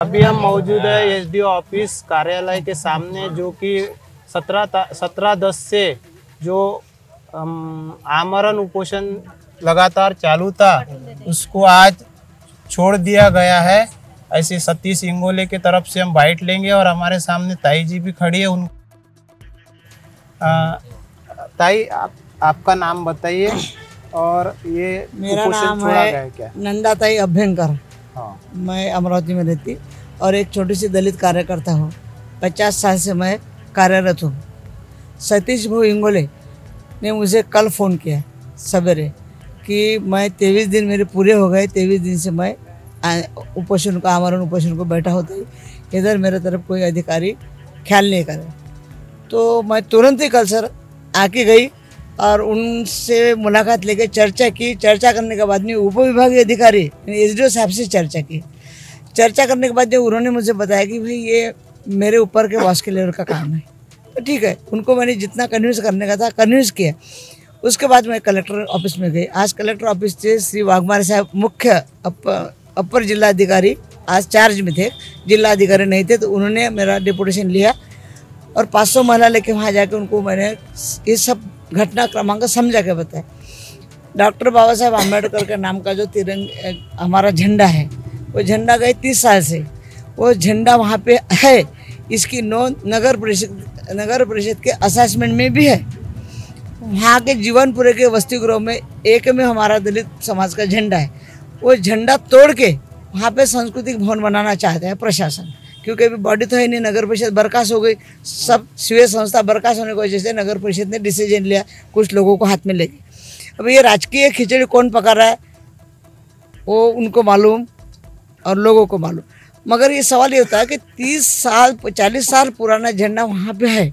अभी हम मौजूद है एसडीओ ऑफिस कार्यालय के सामने, जो कि 17/10 से जो आमरण उपोषण लगातार चालू था उसको आज छोड़ दिया गया है। ऐसे सतीश इंगोले की तरफ से हम बाइट लेंगे और हमारे सामने ताई जी भी खड़ी है। उन ताई आपका नाम बताइए और ये मेरा नाम छोड़ा है गया है क्या? नंदाताई अभ्यंकर। हाँ। मैं अमरावती में रहती और एक छोटी सी दलित कार्यकर्ता हूँ। 50 साल से मैं कार्यरत हूँ। सतीश भाऊ इंगोले ने मुझे कल फ़ोन किया सवेरे कि मैं 23 दिन मेरे पूरे हो गए। 23 दिन से मैं उपोषण को, आमरण उपोषण को बैठा होता ही इधर मेरे तरफ कोई अधिकारी ख्याल नहीं करे। तो मैं तुरंत ही कल सर आके गई और उनसे मुलाकात लेके चर्चा की। चर्चा करने के बाद में उपविभागीय अधिकारी एसडीओ साहब से चर्चा की। चर्चा करने के बाद जब उन्होंने मुझे बताया कि भाई ये मेरे ऊपर के बॉस के लेवल का काम है, तो ठीक है, उनको मैंने जितना कन्विंस करने का था कन्विंस किया। उसके बाद मैं कलेक्टर ऑफिस में गई। आज कलेक्टर ऑफिस से श्री वाघमारे साहब मुख्य अपर जिला अधिकारी आज चार्ज में थे, जिला अधिकारी नहीं थे, तो उन्होंने मेरा डिपुटेशन लिया और 500 महिला लेके वहाँ जाके उनको मैंने ये सब घटना क्रमांक समझा के बताया। डॉक्टर बाबा साहब आम्बेडकर के नाम का जो तिरंगा हमारा झंडा है, वो झंडा गए 30 साल से, वो झंडा वहाँ पे है। इसकी नोंद नगर परिषद के असेसमेंट में भी है। वहाँ के जीवनपुरे के वसति गृह में एक में हमारा दलित समाज का झंडा है। वो झंडा तोड़ के वहाँ पे सांस्कृतिक भवन बनाना चाहते हैं प्रशासन, क्योंकि अभी बॉडी तो है नहीं, नगर परिषद बर्खास्त हो गई। सब स्वीय संस्था बर्खास्त होने की वजह से नगर परिषद ने डिसीजन लिया कुछ लोगों को हाथ में लेके। अब ये राजकीय खिचड़ी कौन पका रहा है वो उनको मालूम और लोगों को मालूम। मगर ये सवाल ये होता है कि 30 साल 40 साल पुराना झंडा वहाँ पे है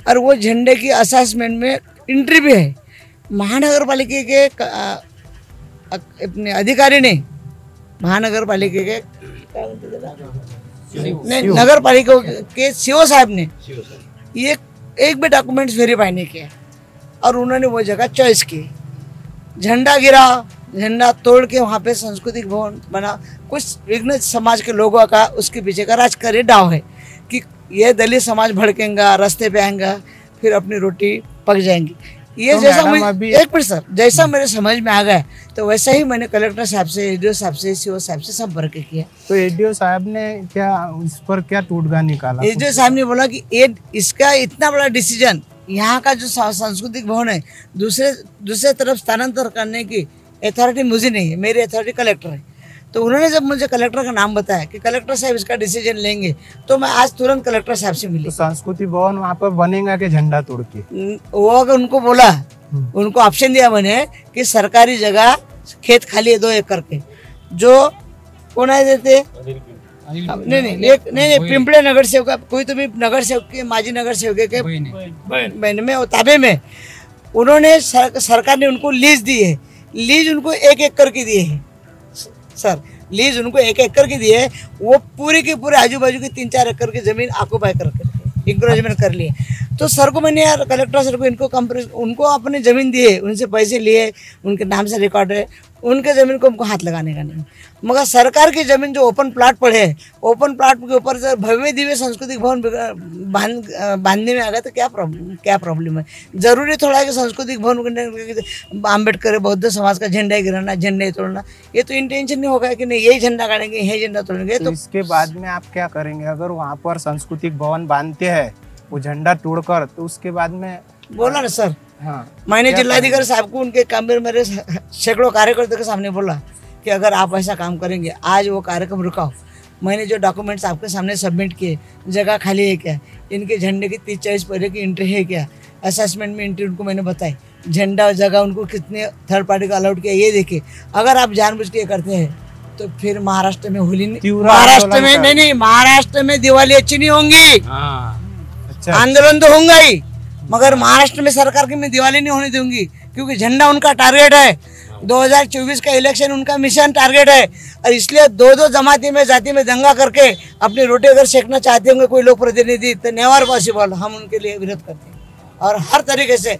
और वो झंडे की असेसमेंट में एंट्री भी है। महानगर पालिका के अपने अधिकारी ने, महानगर पालिका के नगर पालिका के सीओ साहब ने ये एक भी डॉक्यूमेंट्स वेरीफाई नहीं किया और उन्होंने वो जगह चॉइस की। झंडा गिरा, झंडा तोड़ के वहाँ पे सांस्कृतिक भवन बना। कुछ विघ्न समाज के लोगों का उसके पीछे का राजकारी डाव है कि ये दलित समाज भड़केगा, रास्ते पे आएगा, फिर अपनी रोटी पक जाएंगी। ये तो जैसा एक मिनट सर, जैसा मेरे समझ में आ गया तो वैसा ही मैंने कलेक्टर साहब से, एसडीओ साहब से, सीओ साहब से संपर्क किया। तो एसडीओ साहब ने क्या इस पर क्या टूटगा निकाला? एसडीओ साहब ने बोला कि ये इसका इतना बड़ा डिसीजन, यहाँ का जो सांस्कृतिक भवन है दूसरे तरफ स्थानांतर करने की अथॉरिटी मुझे नहीं है, मेरी अथॉरिटी कलेक्टर है। तो उन्होंने जब मुझे कलेक्टर का नाम बताया कि कलेक्टर साहब इसका डिसीजन लेंगे, तो मैं आज तुरंत कलेक्टर साहब से मिली। तो सांस्कृतिक भवन वहाँ पर बनेगा कि झंडा तोड़ के? वो अगर उनको बोला, उनको ऑप्शन दिया मैंने कि सरकारी जगह खेत खाली है 2 एकड़ के, जो कौन है देते नहीं पिंपळे नगर सेवक, कोई तो भी नगर सेवक के, माजी नगर सेवक के बहन में ताबे में उन्होंने सरकार ने उनको लीज दी है। लीज उनको 1 एकड़ की दी है सर, लीज उनको 1 एकड़ की दी है। वो पूरी की पूरे आजू बाजू की 3-4 एकड़ की जमीन ऑक्युपाई करके इंक्रोचमेंट कर लिए। तो सर को मैंने यार, कलेक्टर सर को उनको अपनी ज़मीन दी है, उनसे पैसे लिए, उनके नाम से रिकॉर्ड है, उनके ज़मीन को हमको हाथ लगाने का नहीं। मगर सरकार की ज़मीन जो ओपन प्लाट पड़े है, ओपन प्लाट के ऊपर से भव्य दिव्य सांस्कृतिक भवन बांधने में आ गया तो क्या प्रॉब्लम है? जरूरी थोड़ा है कि सांस्कृतिक भवन अम्बेडकर बौद्ध समाज का झंडा गिराना, झंडे तोड़ना, ये तो इंटेंशन नहीं होगा कि नहीं यही झंडा गाड़ेंगे, यही झंडा तोड़ेंगे। तो इसके बाद में आप क्या करेंगे अगर वहाँ पर सांस्कृतिक भवन बांधते हैं वो झंडा तोड़कर? तो उसके बाद में बोला ना सर, हाँ, मैंने जिलाधिकारी साहब को उनके कमरे मेरे सैकड़ों कार्यकर्ताओं के सामने बोला कि अगर आप ऐसा काम करेंगे, आज वो कार्यक्रम रुकाओ। मैंने जो डॉक्यूमेंट्स आपके सामने सबमिट किए, जगह खाली है क्या, इनके झंडे की 30-40 पहले की एंट्री है क्या, असेसमेंट में एंट्री उनको मैंने बताई, झंडा जगह उनको कितने थर्ड पार्टी का अलाउड किया ये देखिए। अगर आप जानबूझ के करते हैं तो फिर महाराष्ट्र में होली नहीं, महाराष्ट्र में दिवाली अच्छी नहीं होंगी। आंदोलन तो होगा ही, मगर महाराष्ट्र में सरकार की मैं दिवाली नहीं होने दूंगी, क्योंकि झंडा उनका टारगेट है। 2024 का इलेक्शन उनका मिशन टारगेट है और इसलिए 2-2 जमाती में जाति में दंगा करके अपनी रोटी अगर सेकना चाहते होंगे कोई लोग प्रतिनिधि, तो नेवर पॉसिबल। हम उनके लिए विरोध करते हैं और हर तरीके से,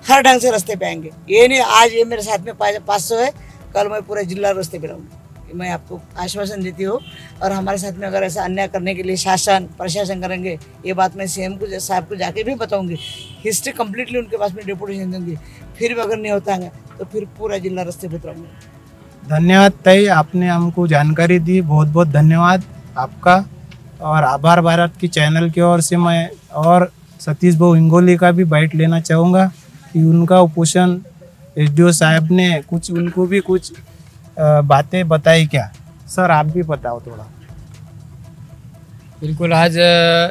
हर ढंग से रास्ते पे आएंगे। ये नहीं आज ये मेरे साथ में 500 है, कल मैं पूरा जिला रास्ते पे रहूँगा। मैं आपको आश्वासन देती हूँ। और हमारे साथ में अगर ऐसा अन्याय करने के लिए शासन प्रशासन करेंगे, ये बात मैं सीएम को साहब को जाके भी बताऊंगी। हिस्ट्री कम्प्लीटली उनके पास में डिपुटेशन दूंगी। फिर भी अगर नहीं होता है तो फिर पूरा जिला रास्ते पर उतरूंगा। धन्यवाद ताई, आपने हमको जानकारी दी, बहुत बहुत धन्यवाद आपका। और आभार भारत की चैनल की ओर से मैं और सतीश भाऊ इंगोले का भी बाइट लेना चाहूँगा कि उनका उपोषण एसडीओ साहब ने कुछ उनको भी कुछ बातें बताई क्या। सर आप भी बताओ थोड़ा। बिल्कुल, आज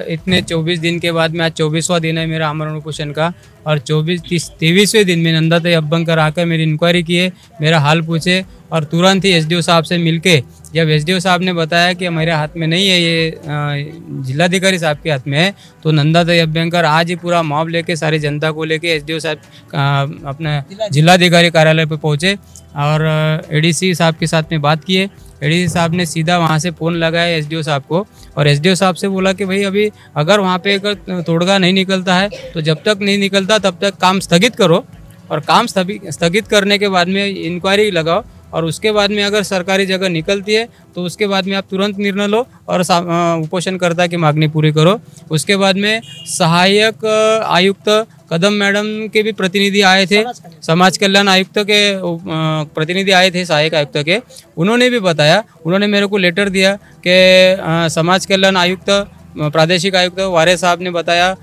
इतने 24 दिन के बाद में आज 24वां दिन है मेरा आमरण उपोषण का। और 23वें दिन में नंदाताई अभ्यंकर आकर मेरी इंक्वायरी किए, मेरा हाल पूछे और तुरंत ही एसडीओ साहब से मिलके जब एसडीओ साहब ने बताया कि मेरे हाथ में नहीं है, ये जिलाधिकारी साहब के हाथ में है, तो नंदाताई अभ्यंकर आज ही पूरा मॉब लेके सारी जनता को लेके एसडीओ साहब अपने जिलाधिकारी कार्यालय पे पहुँचे और एडीसी साहब के साथ में बात किए। एडीसी साहब ने सीधा वहाँ से फ़ोन लगाया एसडीओ साहब को और एसडीओ साहब से बोला कि भाई अभी अगर वहाँ पे अगर तोड़गा नहीं निकलता है तो जब तक नहीं निकलता तब तक काम स्थगित करो और काम स्थगित करने के बाद में इंक्वायरी लगाओ और उसके बाद में अगर सरकारी जगह निकलती है तो उसके बाद में आप तुरंत निर्णय लो और उपोषणकर्ता की मांगनी पूरी करो। उसके बाद में सहायक आयुक्त कदम मैडम के भी प्रतिनिधि आए थे, समाज कल्याण आयुक्त के प्रतिनिधि आए थे सहायक आयुक्त के। उन्होंने भी बताया, उन्होंने मेरे को लेटर दिया कि समाज कल्याण आयुक्त प्रादेशिक आयुक्त वारे साहब ने बताया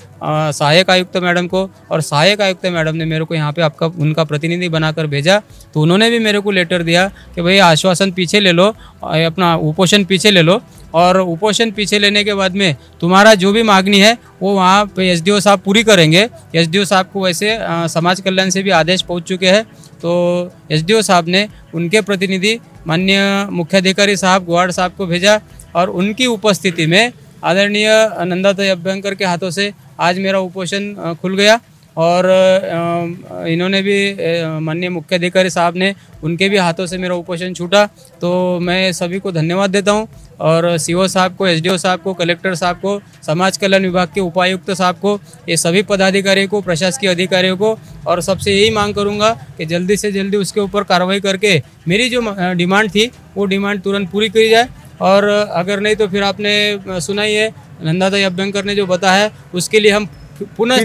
सहायक आयुक्त मैडम को और सहायक आयुक्त मैडम ने मेरे को यहाँ पे आपका उनका प्रतिनिधि बनाकर भेजा। तो उन्होंने भी मेरे को लेटर दिया कि भाई आश्वासन पीछे ले लो, अपना उपोषण पीछे ले लो और उपोषण पीछे लेने के बाद में तुम्हारा जो भी मांगनी है वो वहाँ पे एसडीओ साहब पूरी करेंगे। एसडीओ साहब को वैसे समाज कल्याण से भी आदेश पहुँच चुके हैं। तो एसडीओ साहब ने उनके प्रतिनिधि माननीय मुख्याधिकारी साहब ग्वाड़ साहब को भेजा और उनकी उपस्थिति में आदरणीय नंदाताई अभ्यंकर के हाथों से आज मेरा उपोषण खुल गया। और इन्होंने भी माननीय मुख्याधिकारी साहब ने उनके भी हाथों से मेरा उपोषण छूटा। तो मैं सभी को धन्यवाद देता हूं और सीओ साहब को, एसडीओ साहब को, कलेक्टर साहब को, समाज कल्याण विभाग के उपायुक्त साहब को, ये सभी पदाधिकारियों को, प्रशासकीय अधिकारियों को और सबसे यही मांग करूंगा कि जल्दी से जल्दी उसके ऊपर कार्रवाई करके मेरी जो डिमांड थी वो डिमांड तुरंत पूरी की जाए। और अगर नहीं तो फिर आपने सुना ही है नंदाताई अभ्यंकर ने जो बताया उसके लिए हम पुनः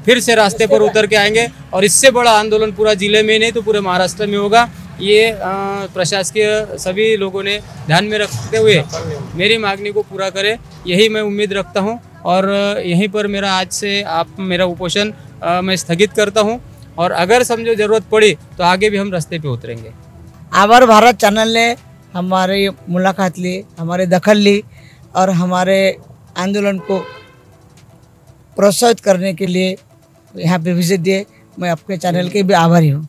फिर से रास्ते पर उतर के आएंगे और इससे बड़ा आंदोलन पूरा जिले में नहीं तो पूरे महाराष्ट्र में होगा। ये प्रशासकीय सभी लोगों ने ध्यान में रखते हुए मेरी मांगनी को पूरा करें, यही मैं उम्मीद रखता हूं। और यहीं पर मेरा आज से मेरा उपोषण मैं स्थगित करता हूं और अगर समझो ज़रूरत पड़ी तो आगे भी हम रास्ते पे उतरेंगे। आभार भारत चैनल ने हमारी मुलाकात ली, हमारे दखल ली और हमारे आंदोलन को प्रोत्साहित करने के लिए यहाँ पे विजिट दिए। मैं आपके चैनल के भी आभारी हूँ।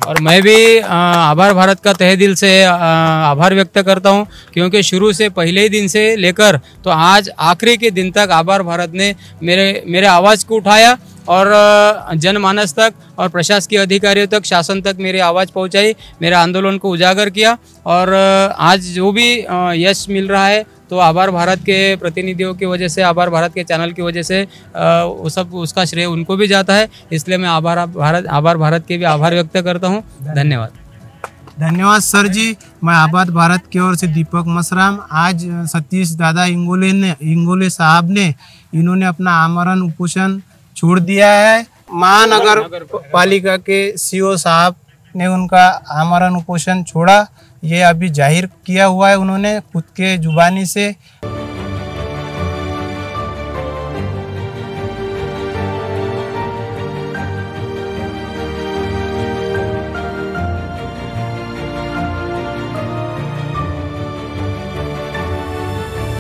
और मैं भी आभार भारत का तहे दिल से आभार व्यक्त करता हूँ क्योंकि शुरू से पहले ही दिन से लेकर तो आज आखिरी के दिन तक आभार भारत ने मेरे आवाज़ को उठाया और जनमानस तक और प्रशासकीय अधिकारियों तक, शासन तक मेरी आवाज़ पहुंचाई, मेरे आंदोलन को उजागर किया। और आज जो भी यश मिल रहा है तो आभार भारत के प्रतिनिधियों की वजह से, आभार भारत के चैनल की वजह से वो सब उसका श्रेय उनको भी जाता है। इसलिए मैं आभार भारत के भी आभार व्यक्त करता हूँ। धन्यवाद। धन्यवाद सर जी। मैं आभार भारत की ओर से दीपक मसराम। आज सतीश दादा इंगोले साहब ने इन्होंने अपना आमरण उपोषण छोड़ दिया है। महानगर पालिका के सीओ साहब ने उनका आमरण उपोषण छोड़ा, ये अभी जाहिर किया हुआ है उन्होंने खुद के जुबानी से।